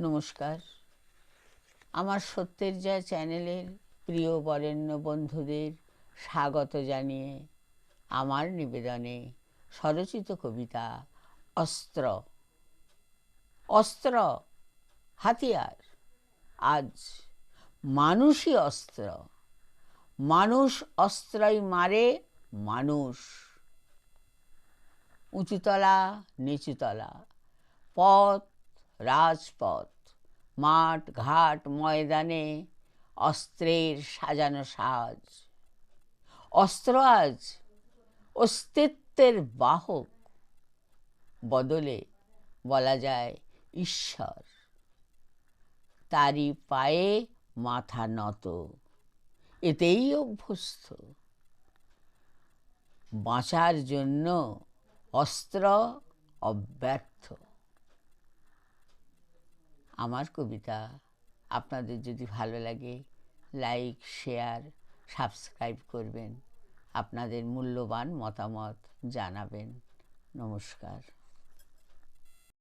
নমস্কার। আমার সত্যের জয় চ্যানেলের প্রিয় বরেণ্য বন্ধুদের স্বাগত জানিয়ে আমার নিবেদনে স্বরচিত কবিতা অস্ত্র। অস্ত্র হাতিয়ার, আজ মানুষই অস্ত্র। মানুষ অস্ত্রই মারে মানুষ। উঁচুতলা নিচুতলা, পথ রাজপথ, মাঠ ঘাট ময়দানে অস্ত্রের সাজানো সাজ। অস্ত্র আজ অস্তিত্বের বাহক, বদলে বলা যায় ঈশ্বর। তারই পায়ে মাথা নত, এতেই অভ্যস্ত। বাঁচার জন্য অস্ত্র অব্যর্থ। আমার কবিতা আপনাদের যদি ভালো লাগে, লাইক, শেয়ার, সাবস্ক্রাইব করবেন। আপনাদের মূল্যবান মতামত জানাবেন। নমস্কার।